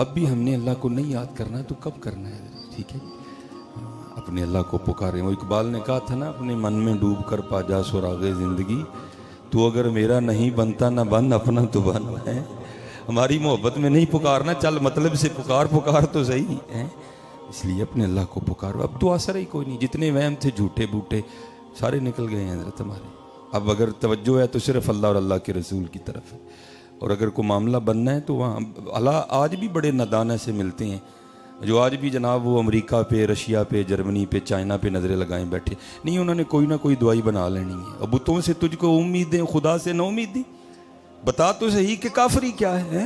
اب بھی ہم نے اللہ کو نہیں یاد کرنا تو کب کرنا ہے؟ ٹھیک ہے، اپنے اللہ کو پکاریں. وہ اقبال نے کہا تھا نا، اپنے من میں ڈوب کر پا جا سراغ زندگی، تو اگر میرا نہیں بنتا نہ بن، اپنا تو بن ہے. ہماری محبت میں نہیں پکارنا، چل مطلب سے پکار تو صحیح ہے. اس لیے اپنے اللہ کو پکارو. اب تو اثر ہی کوئی نہیں، جتنے وہم تھے جھوٹے بوٹے سارے نکل گئے ہیں حضرت ہمارے. اب اگر توجہ ہے تو صرف اللہ اور اللہ کے رسول کی طرف ہے، اور اگر کوئی معاملہ بننا ہے تو وہاں اللہ. آج بھی بڑے نادان سے ملتے ہیں جو آج بھی جناب وہ امریکہ پہ، رشیا پہ، جرمنی پہ، چائنا پہ نظریں لگائیں بیٹھے نہیں. انہوں نے کوئی نہ کوئی دوائی بنا لینی ہے. اب بتوں سے تجھ کو امیدیں، خدا سے نہ امیدی. بتا تو صحیح کہ کافری کیا ہے.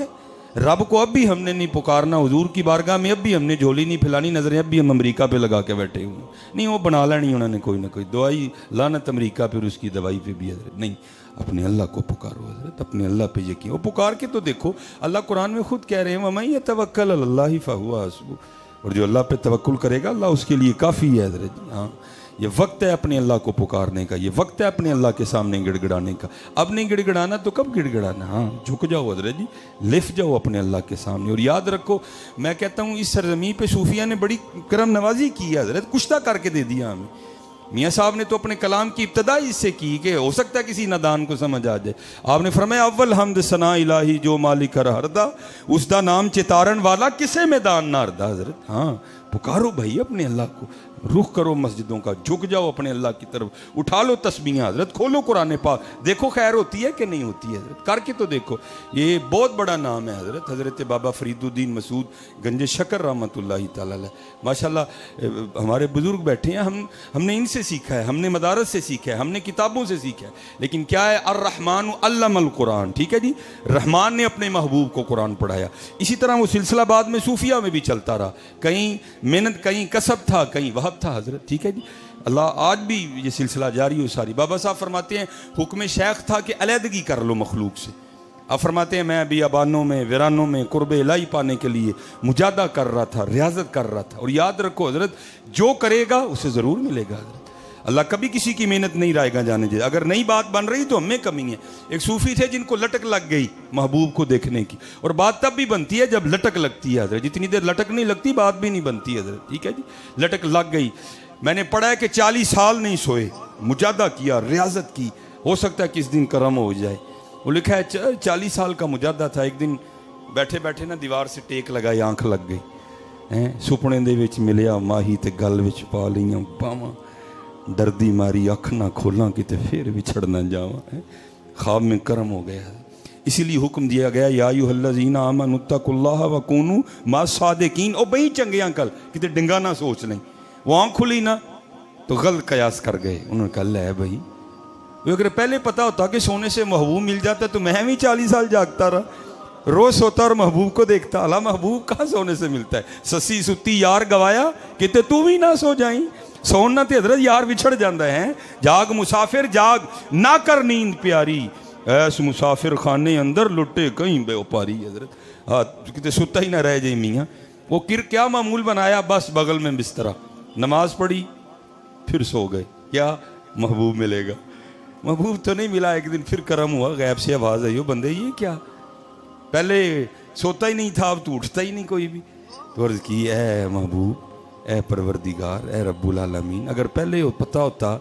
رب کو اب بھی ہم نے نہیں پکارنا، حضور کی بارگاہ میں اب بھی ہم نے جھولی نہیں پھیلانی، نظریں اب بھی ہم امریکہ پہ لگا کے بیٹھے ہوئے نہیں. وہ بنا لینی انہوں نے کوئی نہ کوئی دوائی، لعنت امریکہ پہ اور اس کی دوائی پہ بھی. حضرت نہیں، اپنے اللہ کو پکارو حضرت، اپنے اللہ پہ یقین. وہ پکار کے تو دیکھو، اللہ قرآن میں خود کہہ رہے ہیں وَمَن يَتَوَكَّلْ عَلَى اللَّهِ فَهُوَ حَسْبُهُ، اور جو اللہ پہ توکل کرے گا اللہ اس کے لیے کافی ہے. حضرت ہاں، یہ وقت ہے اپنے اللہ کو پکارنے کا، یہ وقت ہے اپنے اللہ کے سامنے گڑ گڑانے کا. اب نہیں گڑ گڑانا تو کب گڑ گڑانا؟ ہاں جھک جاؤ حضرت جی، لفٹ جاؤ اپنے اللہ کے سامنے. اور یاد رکھو، میں کہتا ہوں اس سرزمین پہ صوفیہ نے بڑی کرم نوازی کی ہے حضرت، کشتہ کر کے دے دیا ہمیں. میاں صاحب نے تو اپنے کلام کی ابتدا اس سے کی کہ ہو سکتا ہے کسی نادان کو سمجھ آ جائے. آپ نے فرمایا اول حمد ثنا الہی جو مالک ہردا، اس دا نام چتارن والا کسے میدان نہ ہردا. حضرت ہاں، پکارو بھائی اپنے اللہ کو، رخ کرو مسجدوں کا، جھک جاؤ اپنے اللہ کی طرف، اٹھا لو تسبیحاں حضرت، کھولو قرآن پاک، دیکھو خیر ہوتی ہے کہ نہیں ہوتی ہے حضرت، کر کے تو دیکھو. یہ بہت بڑا نام ہے حضرت. حضرت بابا فرید الدین مسعود گنج شکر رحمۃ اللہ تعالی علیہ، ماشاءاللہ ہمارے بزرگ بیٹھے ہیں. ہم نے ان سے سیکھا ہے، ہم نے مدارس سے سیکھا ہے، ہم نے کتابوں سے سیکھا ہے. لیکن کیا ہے، الرحمن علم القرآن. ٹھیک ہے جی، رحمان نے اپنے محبوب کو قرآن پڑھایا. اسی طرح وہ سلسلہ بعد میں صوفیہ میں بھی چلتا رہا، کہیں محنت، کہیں کسب تھا، کہیں وہب تھا حضرت. ٹھیک ہے جی، اللہ آج بھی یہ سلسلہ جاری ہو ساری. بابا صاحب فرماتے ہیں حکم شیخ تھا کہ علیحدگی کر لو مخلوق سے. اب فرماتے ہیں میں ابھی ابانوں میں، ویرانوں میں قرب الہی پانے کے لیے مجاہدہ کر رہا تھا، ریاضت کر رہا تھا. اور یاد رکھو حضرت، جو کرے گا اسے ضرور ملے گا حضرت. اللہ کبھی کسی کی محنت نہیں رائے گا جانے دے. اگر نئی بات بن رہی تو ہم میں کمی ہے. ایک صوفی تھے جن کو لٹک لگ گئی محبوب کو دیکھنے کی، اور بات تب بھی بنتی ہے جب لٹک لگتی ہے حضرت. جتنی دیر لٹک نہیں لگتی بات بھی نہیں بنتی حضرت. ٹھیک ہے جی، لٹک لگ گئی. میں نے پڑھا ہے کہ 40 سال نہیں سوئے، مجاہدہ کیا، ریاضت کی، ہو سکتا ہے کس دن کرم ہو جائے. وہ لکھا ہے 40 سال کا مجاہدہ تھا. ایک دن بیٹھے بیٹھے نا دیوار سے ٹیک لگائی، آنکھ لگ گئی. سپنے دے وچ ملیا ماہی تے گل وچ پا لیاں باواں، دردی ماری اکھ نہ کھولاں کتے پھر وچھڑ نہ جاواں. خواب میں کرم ہو گیا. اسی لیے حکم دیا گیا یا ایھا الذین آمنوا اتقوا اللہ وکونوا مع الصادقین. او بھئی چنگے انکل کتے ڈنگا نہ سوچ لیں. وہ آنکھ کھلی نا تو غلط قیاس کر گئے. انہوں نے کہا لے بھائی، اگر پہلے پتا ہوتا کہ سونے سے محبوب مل جاتا تو میں بھی 40 سال جاگتا رہا، روز سوتا اور محبوب کو دیکھتا. اللہ محبوب کہاں سونے سے ملتا ہے. سسی ستی یار گوایا کتے تو بھی نہ سو جائیں. سونا تے حضرت یار بچھڑ جاندہ ہے. جاگ مسافر جاگ نہ کر نیند پیاری، ایس مسافر خانے اندر لٹے کہیں بے اوپاری. حضرت کتے ستا ہی نہ رہ جائیں میاں. وہ کیا معمول بنایا، بس بغل میں بسترا، نماز پڑھی پھر سو گئے. کیا محبوب ملے گا؟ محبوب تو نہیں ملا. ایک دن پھر کرم ہوا، غیب سے آواز آئی، بندے یہ کیا، پہلے سوتا ہی نہیں تھا اب تو اٹھتا ہی نہیں کوئی بھی. تو عرض کی اے محبوب، اے پروردگار، اے رب العالمین، اگر پہلے پتہ ہوتا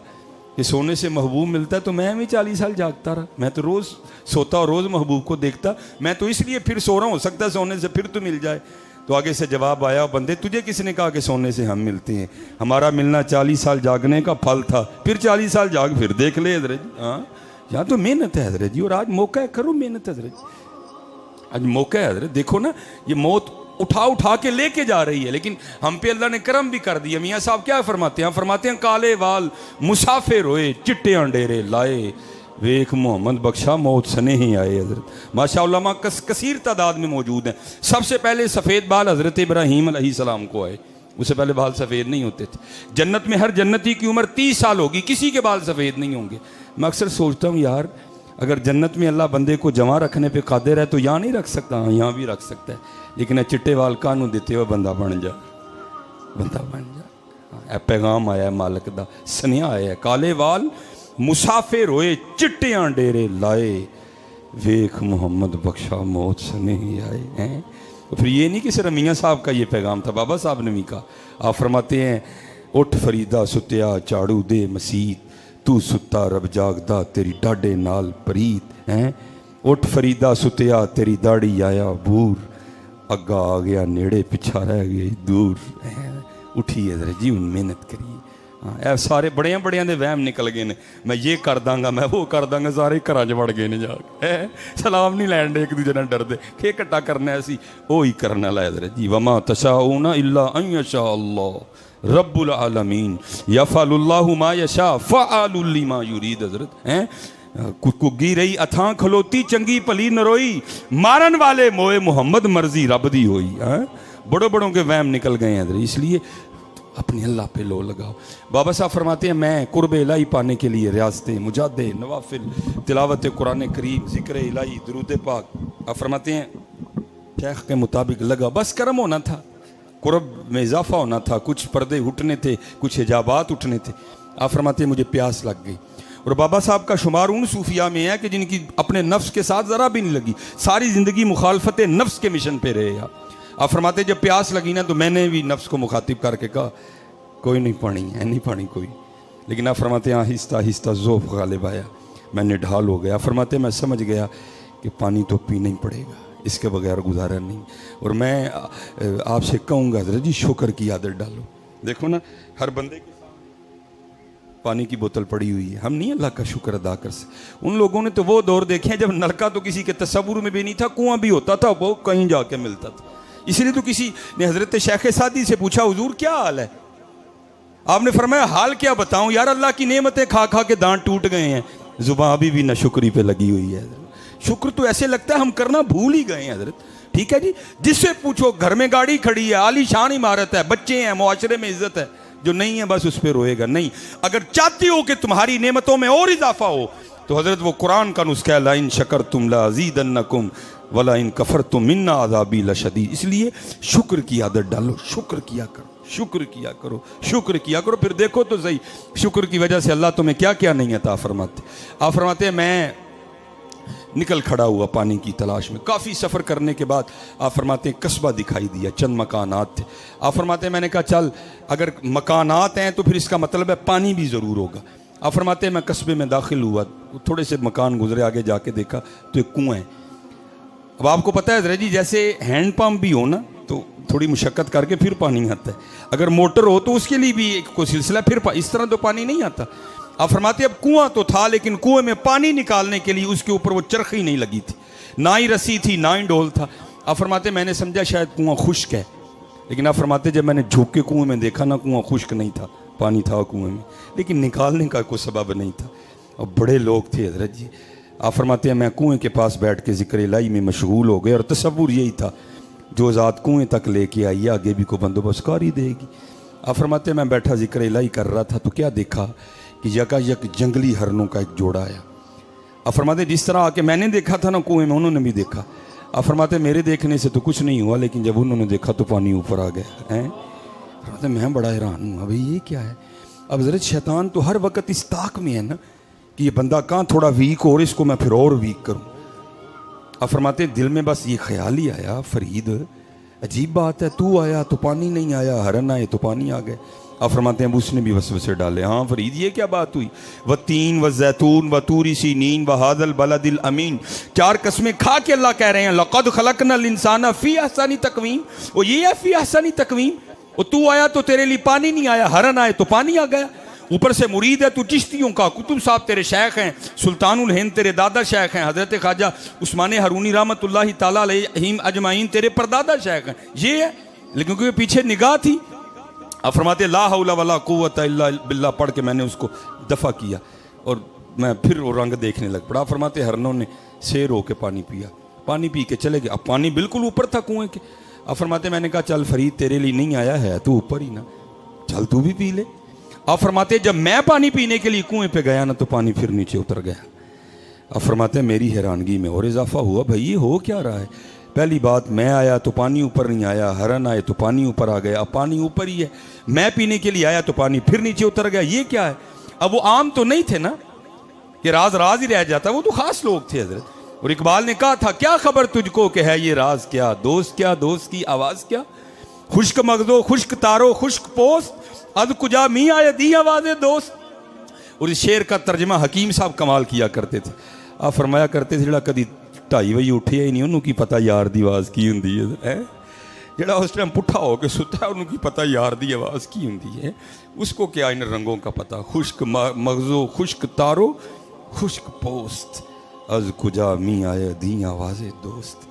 کہ سونے سے محبوب ملتا ہے تو میں بھی 40 سال جاگتا رہا. میں تو روز سوتا اور روز محبوب کو دیکھتا. میں تو اس لیے پھر سو رہا ہوں، ہو سکتا ہے سونے سے پھر تو مل جائے. تو آگے سے جواب آیا، بندے تجھے کس نے کہا کہ سونے سے ہم ملتے ہیں؟ ہمارا ملنا 40 سال جاگنے کا پھل تھا. پھر 40 سال جاگ پھر دیکھ لے حضرت جی. ہاں یہاں تو محنت ہے حضرت جی، اور آج موقع ہے، کرو محنت حضرت جی. آج موقع ہے حضرت. دیکھو نا یہ موت اٹھا کے لے کے جا رہی ہے، لیکن ہم پہ اللہ نے کرم بھی کر دیا. میاں صاحب کیا فرماتے ہیں؟ فرماتے ہیں کالے وال مسافر ہوئے چٹیاں ڈیرے لائے، ویک محمد بخشا موت سنے ہی آئے. حضرت ماشاء علماء کثیر تعداد میں موجود ہیں. سب سے پہلے سفید بال حضرت ابراہیم علیہ السلام کو آئے. اس سے پہلے بال سفید نہیں ہوتے تھے. جنت میں ہر جنتی کی عمر 30 سال ہوگی، کسی کے بال سفید نہیں ہوں گے. میں اکثر سوچتا ہوں یار اگر جنت میں اللہ بندے کو جمع رکھنے پہ قادر ہے تو یہاں نہیں رکھ سکتا؟ ہاں یہاں بھی رکھ سکتا ہے. لیکن چٹے وال کانوں دیتے ہوئے بندہ بن جا، بندہ بن جا. اے پیغام آیا ہے مالک دا، سنیا آیا ہے. کالے وال مسافر ہوئے چٹیاں ڈیرے لائے، ویکھ محمد بخشا موت سنے ہی آئے ہیں. تو پھر یہ نہیں کہ صرف میاں صاحب کا یہ پیغام تھا، بابا صاحب نے بھی کہا۔ آپ فرماتے ہیں اٹھ فریدا ستیا چاڑو دے مسیت، تو ستا رب جاگدا تیری ڈاڈے نال پریت ہیں۔ اٹھ فریدا ستیا تیری داڑھی آیا بور، اگا آ گیا نیڑے پچھا رہ گئی دور۔ اٹھیے ذرا جی، ان محنت کریے۔ ہاں سارے بڑیاں بڑیاں دے وہم نکل گئے نے، میں یہ کر داں گا، میں وہ کر داں گا، سارے گھراں چ وڑ گئے نے جا کے۔ سلام نہیں لین دے ایک دوجے نال ڈردے کہ اکٹھا کرنا ہے اسی، وہی کرنا لا ذرا جی۔ وما تشاءون الا ان یشاء اللہ رب العالمین یفعل اللہ ما یشاء فعال لما یرید۔ حضرت ہیں کگی رہی اتھاں کھلوتی چنگی پلی نروئی، مارن والے موئے محمد مرضی رب دی ہوئی۔ بڑوں بڑوں کے وہم نکل گئے ہیں، اس لیے اپنے اللہ پہ لو لگاؤ۔ بابا صاحب فرماتے ہیں میں قرب الہی پانے کے لیے ریاضتیں، مجاہدے، نوافل، تلاوت قرآن کریم، ذکر الہی، درود پاک، آپ فرماتے ہیں شیخ کے مطابق لگا، بس کرم ہونا تھا، قرب میں اضافہ ہونا تھا، کچھ پردے اٹھنے تھے، کچھ حجابات اٹھنے تھے۔ آپ فرماتے ہیں مجھے پیاس لگ گئی۔ اور بابا صاحب کا شمار ان صوفیاء میں ہے کہ جن کی اپنے نفس کے ساتھ ذرا بھی نہیں لگی، ساری زندگی مخالفت نفس کے مشن پہ رہے۔ آپ فرماتے ہیں جب پیاس لگی نا تو میں نے بھی نفس کو مخاطب کر کے کہا کوئی نہیں پانی ہے، نہیں پانی کوئی، لیکن آپ فرماتے ہیں آہستہ آہستہ ذوق غالب آیا، میں نے ڈھال ہو گیا۔ فرماتے ہیں میں سمجھ گیا کہ پانی تو پینا ہی پڑے گا، اس کے بغیر گزارا نہیں۔ اور میں آپ سے کہوں گا حضرت جی شکر کی عادت ڈالو۔ دیکھو نا ہر بندے کے پانی کی بوتل پڑی ہوئی ہے، ہم نہیں اللہ کا شکر ادا کر سکتے۔ ان لوگوں نے تو وہ دور دیکھے ہیں جب نلکا تو کسی کے تصور میں بھی نہیں تھا، کنواں بھی ہوتا تھا وہ کہیں جا کے ملتا تھا۔ اس لیے تو کسی نے حضرت شیخ سعدی سے پوچھا حضور کیا حال ہے؟ آپ نے فرمایا حال کیا بتاؤں یار، اللہ کی نعمتیں کھا کھا کے دانت ٹوٹ گئے ہیں، زبان ابھی بھی نہ شکری پہ لگی ہوئی ہے۔ شکر تو ایسے لگتا ہے ہم کرنا بھول ہی گئے ہیں حضرت۔ ٹھیک ہے جی، جس سے پوچھو گھر میں گاڑی کھڑی ہے، عالی شان عمارت ہے، بچے ہیں، معاشرے میں عزت ہے، جو نہیں ہے بس اس پہ روئے گا۔ نہیں، اگر چاہتی ہو کہ تمہاری نعمتوں میں اور اضافہ ہو تو حضرت وہ قرآن کا نسخہ ہے، لَإِن شَكَرْتُمْ لَأَزِيدَنَّكُمْ وَلَإِن كَفَرْتُمْ إِنَّ عَذَابِي لَشَدِيدٌ۔ اس لیے شکر کی عادت ڈالو، شکر کیا کرو، شکر کیا کرو، شکر کیا کرو، پھر دیکھو تو صحیح شکر کی وجہ سے اللہ تمہیں کیا کیا نہیں عطا فرماتے۔ آپ فرماتے ہیں میں نکل کھڑا ہوا پانی کی تلاش میں، کافی سفر کرنے کے بعد آپ فرماتے ہیں قصبہ دکھائی دیا، چند مکانات تھے۔ آپ فرماتے ہیں میں نے کہا چل اگر مکانات ہیں تو پھر اس کا مطلب ہے پانی بھی ضرور ہوگا۔ آپ فرماتے ہیں میں قصبے میں داخل ہوا، تھوڑے سے مکان گزرے، آگے جا کے دیکھا تو ایک کنواں ہے۔ اب آپ کو پتہ ہے حضرت جی جیسے ہینڈ پمپ بھی ہو نا تو تھوڑی مشقت کر کے پھر پانی آتا ہے، اگر موٹر ہو تو اس کے لیے بھی ایک کوئی سلسلہ، پھر اس طرح تو پانی نہیں آتا۔ آپ فرماتے ہیں اب کنواں تو تھا لیکن کنویں میں پانی نکالنے کے لیے اس کے اوپر وہ چرخی نہیں لگی تھی، نہ ہی رسی تھی، نہ ہی ڈول تھا۔ آپ فرماتے ہیں میں نے سمجھا شاید کنواں خشک ہے، لیکن آپ فرماتے ہیں جب میں نے جھک کے کنویں میں دیکھا نا کنواں خشک نہیں تھا، پانی تھا کنویں میں، لیکن نکالنے کا کوئی سبب نہیں تھا۔ اور بڑے لوگ تھے حضرت جی۔ آپ فرماتے ہیں میں کنویں کے پاس بیٹھ کے ذکر الہی میں مشغول ہو گئے، اور تصور یہی تھا جو ذات کنویں تک لے کے آئی آگے بھی کوئی بندوبست کر ہی دے گی۔ آپ فرماتے ہیں میں بیٹھا ذکر الہی کر رہا تھا تو کیا دیکھا کہ یکا یک جنگلی ہرنوں کا ایک جوڑا آیا۔ آپ فرماتے ہیں جس طرح آ کے میں نے دیکھا تھا نا کنویں میں، انہوں نے بھی دیکھا۔ آپ فرماتے ہیں میرے دیکھنے سے تو کچھ نہیں ہوا، لیکن جب انہوں نے دیکھا تو پانی اوپر آ گیا۔ فرماتے ہیں میں بڑا حیران ہوں، ابھی یہ کیا ہے؟ اب حضرت شیطان تو ہر وقت اس طاق میں ہے نا کہ یہ بندہ کہاں تھوڑا ویک ہو اور اس کو میں پھر اور ویک کروں۔ آپ فرماتے ہیں دل میں بس یہ خیال ہی آیا، فرید عجیب بات ہے، تو آیا تو پانی نہیں آیا، ہرن آئے تو پانی آ گئے۔ آپ فرماتے ہیں اب اس نے بھی وسوسے ڈالے، ہاں فرید یہ کیا بات ہوئی؟ وَالتِّينِ وَالزَّيْتُونِ وَطُورِ سِينِينَ وَهَذَا الْبَلَدِ الْأَمِينَ، چار قسمیں کھا کے اللہ کہہ رہے ہیں لَقَدْ خَلَقْنَا الْإِنسَانَ فِي أَحْسَنِ تَقْوِيمٍ، وہ یہ ہے فی احسن تقویم، وہ تو آیا تو تیرے لیے پانی نہیں آیا، ہرن آئے تو پانی آ گیا۔ اوپر سے مرید ہے تو چشتیوں کا، کتب صاحب تیرے شیخ ہیں، سلطان الہند تیرے دادا شیخ ہیں، حضرت خواجہ عثمان ہرونی رحمۃ اللہ تعالیٰ علیہم اجمعین تیرے پردادا شیخ ہیں، یہ ہے۔ لیکن کیونکہ پیچھے نگاہ تھی، آپ فرماتے لا حول ولا قوت الا باللہ پڑھ کے میں نے اس کو دفع کیا اور میں پھر وہ رنگ دیکھنے لگ پڑا۔ فرماتے ہرنوں نے سیر ہو کے پانی پیا، پانی پی کے چلے گئے۔ اب پانی بالکل اوپر تھا کنویں کے۔ آپ فرماتے میں نے کہا چل فرید تیرے لیے نہیں آیا ہے تو اوپر ہی نا، چل تو بھی پی لے۔ آپ فرماتے جب میں پانی پینے کے لیے کنویں پہ گیا نا تو پانی پھر نیچے اتر گیا۔ آپ فرماتے میری حیرانگی میں اور اضافہ ہوا، بھائی یہ ہو کیا رہا ہے؟ پہلی بات میں آیا تو پانی اوپر نہیں آیا، ہرن آئے تو پانی اوپر آ گیا، اب پانی اوپر ہی ہے۔ میں پینے کے لیے آیا تو پانی پھر نیچے اتر گیا، یہ کیا ہے؟ اب وہ عام تو نہیں تھے نا، یہ راز راز ہی رہ جاتا، وہ تو خاص لوگ تھے حضرت۔ اور اقبال نے کہا تھا کیا خبر تجھ کو کہ ہے یہ راز کیا، دوست کی آواز کیا، خشک مغزو خشک تارو خشک پوست اد کجا می آئے دی آواز دوست. اور اس شعر کا ترجمہ حکیم صاحب کمال کیا کرتے تھے. آپ فرمایا کرتے تھے جڑا کدی 2:30 بجے اٹھیا ہی نہیں انہوں کی پتہ یار دی آواز کی ہوندی ہے، جڑا اس ٹائم پٹھا ہو کے ستا ہے انہوں کی پتہ یار دی آواز کی ہوندی ہے. اس کو کیا ان رنگوں کا پتہ، خشک مغزو خشک تارو خشک پوست از کجا می آئے دی آواز دوست.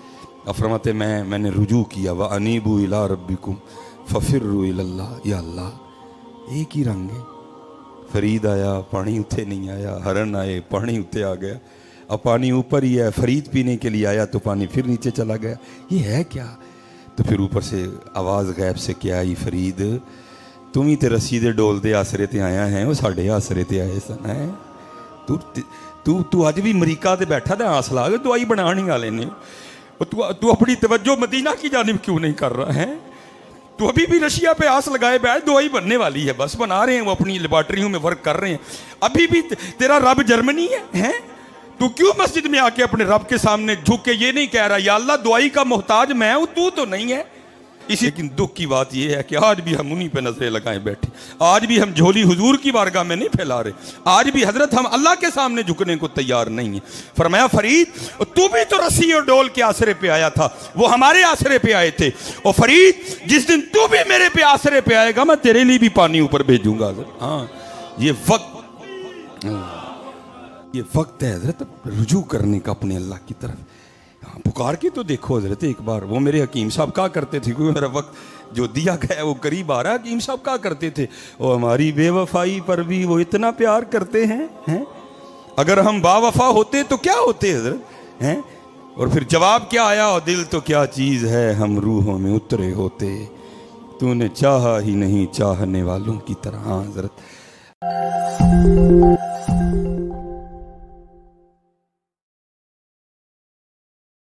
اب فرماتے میں نے رجوع کیا وَأَنِيبُوا إِلَىٰ رَبِّكُمْ فَفِرُّوا إِلَى اللَّهِ. یا اللہ ایک ہی رنگ ہے، فرید آیا پانی اتھے نہیں آیا، ہرن آئے پانی اتھے آ گیا، اب پانی اوپر ہی ہے، فرید پینے کے لیے آیا تو پانی پھر نیچے چلا گیا، یہ ہے کیا؟ تو پھر اوپر سے آواز غیب سے کیا آئی، فرید تم ہی تے رسیدے ڈول دے آسرے تے آیا ہیں، وہ ساڑھے آسرے تے آئے سن ہیں. تو آج بھی امریکہ تے بیٹھا تھا آس لا کے دوائی بنا نہیں والے نے، تو اپنی توجہ مدینہ کی جانب کیوں نہیں کر رہا ہے؟ تو ابھی بھی رشیا پہ آس لگائے بیٹھ، دوائی بننے والی ہے، بس بنا رہے ہیں، وہ اپنی لیبارٹریوں میں ورک کر رہے ہیں. ابھی بھی تیرا رب جرمنی ہے، تو کیوں مسجد میں آ کے اپنے رب کے سامنے جھک کے یہ نہیں کہہ رہا یا اللہ دعائی کا محتاج میں ہوں تو نہیں ہے؟ اسی لیکن دکھ کی بات یہ ہے کہ آج بھی ہم انہی پہ نظریں لگائیں بیٹھے، آج بھی ہم جھولی حضور کی بارگاہ میں نہیں پھیلا رہے، آج بھی حضرت ہم اللہ کے سامنے جھکنے کو تیار نہیں ہیں. فرمایا فرید تو بھی تو رسی اور ڈول کے آسرے پہ آیا تھا، وہ ہمارے آسرے پہ آئے تھے، اور فرید جس دن تو بھی میرے پہ آسرے پہ آئے گا میں تیرے لیے بھی پانی اوپر بھیجوں گا. ہاں یہ وقت ہے حضرت رجوع کرنے کا اپنے اللہ کی طرف. پکار کے تو دیکھو حضرت ایک بار. وہ میرے حکیم صاحب کہا کرتے تھے، کیونکہ میرا وقت جو دیا گیا وہ قریب آ رہا ہے، حکیم صاحب کہا کرتے تھے وہ ہماری بے وفائی پر بھی وہ اتنا پیار کرتے ہیں، اگر ہم با وفا ہوتے تو کیا ہوتے حضرت ہیں. اور پھر جواب کیا آیا، اور دل تو کیا چیز ہے ہم روحوں میں اترے ہوتے، تو نے چاہا ہی نہیں چاہنے والوں کی طرح. حضرت